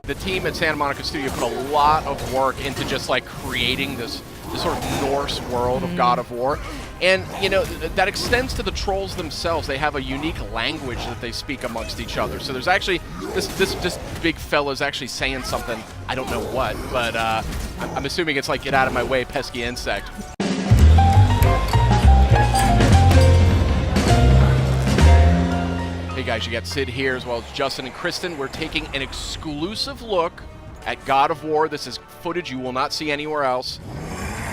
The team at Santa Monica Studio put a lot of work into just like creating this sort of Norse world of God of War. And, you know, that extends to the trolls themselves. They have a unique language that they speak amongst each other. So there's actually, this big fella's actually saying something, I don't know what, but I'm assuming it's like, get out of my way, pesky insect. Hey guys, you got Sid here as well as Justin and Kristen. We're taking an exclusive look at God of War. This is footage you will not see anywhere else.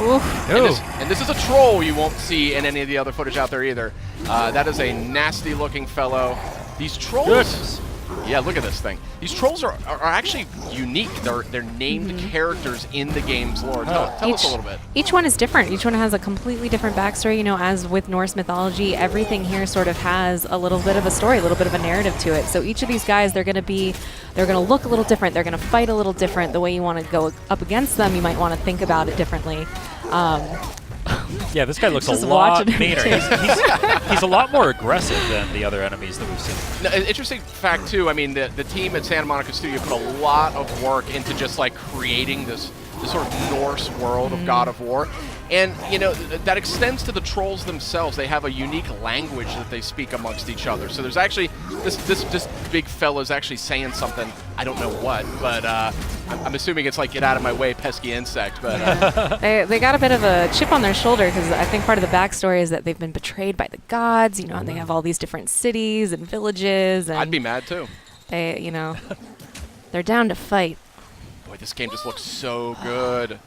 And this is a troll you won't see in any of the other footage out there either. That is a nasty looking fellow. These trolls, goodness. Yeah, look at this thing. These trolls are actually unique. They're named characters in the game's lore. Tell us a little bit. Each one is different. Each one has a completely different backstory. You know, as with Norse mythology, everything here sort of has a little bit of a story, a little bit of a narrative to it. So each of these guys, they're going to look a little different. They're going to fight a little different. The way you want to go up against them, you might want to think about it differently. Yeah, this guy looks a lot meaner. He's a lot more aggressive than the other enemies that we've seen. Now, an interesting fact, too, I mean, the team at Santa Monica Studio put a lot of work into just, like, creating this sort of Norse world of God of War. And, you know, that extends to the trolls themselves. They have a unique language that they speak amongst each other. So there's actually, this big fella's actually saying something, I don't know what, but I'm assuming it's like, get out of my way, pesky insect. But they got a bit of a chip on their shoulder because I think part of the backstory is that they've been betrayed by the gods, you know, and they have all these different cities and villages. And I'd be mad, too. They, you know, they're down to fight. Boy, this game just looks so good.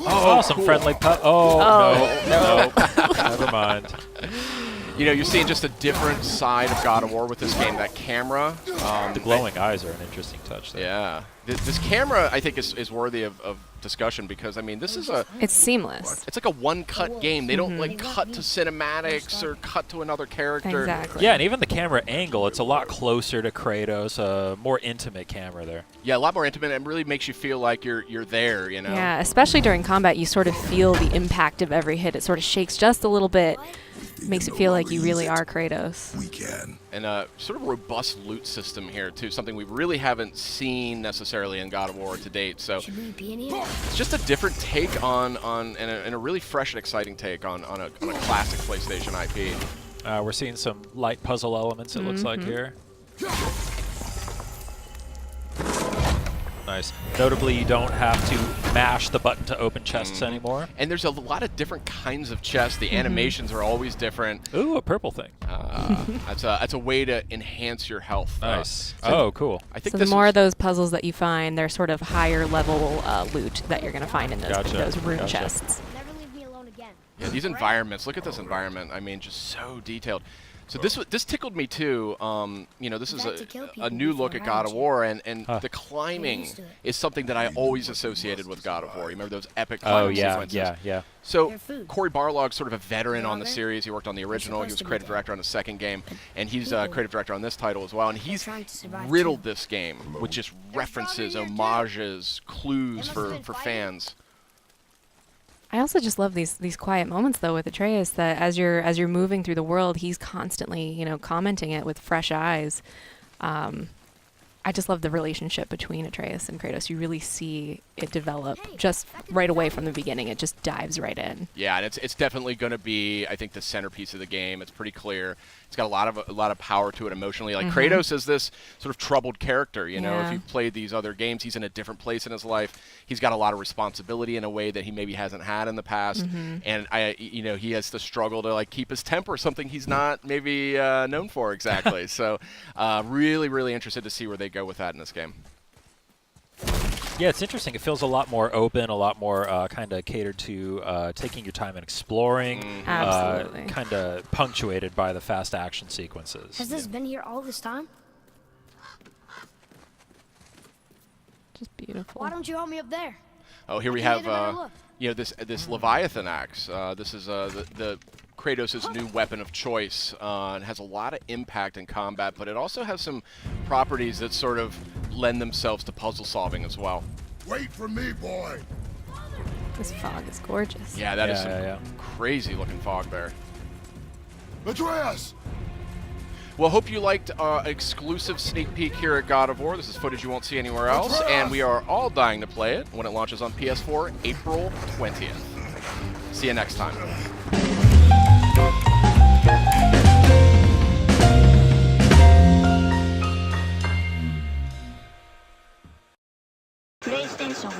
Oh, some cool. Friendly pup. No, never mind. You know, you're seeing just a different side of God of War with this game. That camera. The glowing eyes are an interesting touch there. Yeah. This camera, I think, is worthy of discussion because, I mean, this is it's seamless. It's like a one-cut game. They don't, like, cut to cinematics or cut to another character. Exactly. Yeah, and even the camera angle, it's a lot closer to Kratos, a more intimate camera there. Yeah, a lot more intimate, and really makes you feel like you're there, you know? Yeah, especially during combat, you sort of feel the impact of every hit. It sort of shakes just a little bit. Makes it feel like you really are Kratos. We can. And sort of a robust loot system here, too, something we really haven't seen necessarily in God of War to date. So it's just a different take on and a really fresh and exciting take on a classic PlayStation IP. We're seeing some light puzzle elements, it looks like here. Nice. Notably, you don't have to mash the button to open chests anymore. And there's a lot of different kinds of chests. The animations are always different. Ooh, a purple thing. That's a way to enhance your health. Nice. Oh, cool. I think so the more of those puzzles that you find, they're sort of higher level loot that you're going to find in those rune chests. Never leave me alone again. Yeah, these environments. Look at this environment. I mean, just so detailed. So this tickled me too. You know, this is a new look at God of War, and the climbing is something that I always associated with God of War. You remember those epic climbing sequences? Yeah. So Cory Barlog's sort of a veteran on the series. He worked on the original. He was creative director on the second game, and he's creative director on this title as well. And he's riddled this game with just references, homages, clues for fans. I also just love these quiet moments though with Atreus, that as you're moving through the world, he's constantly, you know, commenting it with fresh eyes. I just love the relationship between Atreus and Kratos. You really see it develop just right away from the beginning. It just dives right in. Yeah, and it's definitely going to be, I think, the centerpiece of the game. It's pretty clear. It's got a lot of power to it emotionally. Like Kratos is this sort of troubled character. You know, if you've played these other games, he's in a different place in his life. He's got a lot of responsibility in a way that he maybe hasn't had in the past. And you know, he has to struggle to like keep his temper, something he's not maybe known for exactly. So, really, really interested to see where they go with that in this game. Yeah, it's interesting. It feels a lot more open, a lot more kind of catered to taking your time and exploring. Absolutely. Kind of punctuated by the fast action sequences. Has this been here all this time? Just beautiful. Why don't you help me up there? Oh, here we have you know, this Leviathan axe. This is the Kratos' new weapon of choice. It has a lot of impact in combat, but it also has some properties that sort of lend themselves to puzzle solving as well. Wait for me, boy. This fog is gorgeous. Yeah, that is some crazy looking fog there. Atreus! Well, hope you liked our exclusive sneak peek here at God of War. This is footage you won't see anywhere else, and we are all dying to play it when it launches on PS4 April 20th. See you next time. PlayStation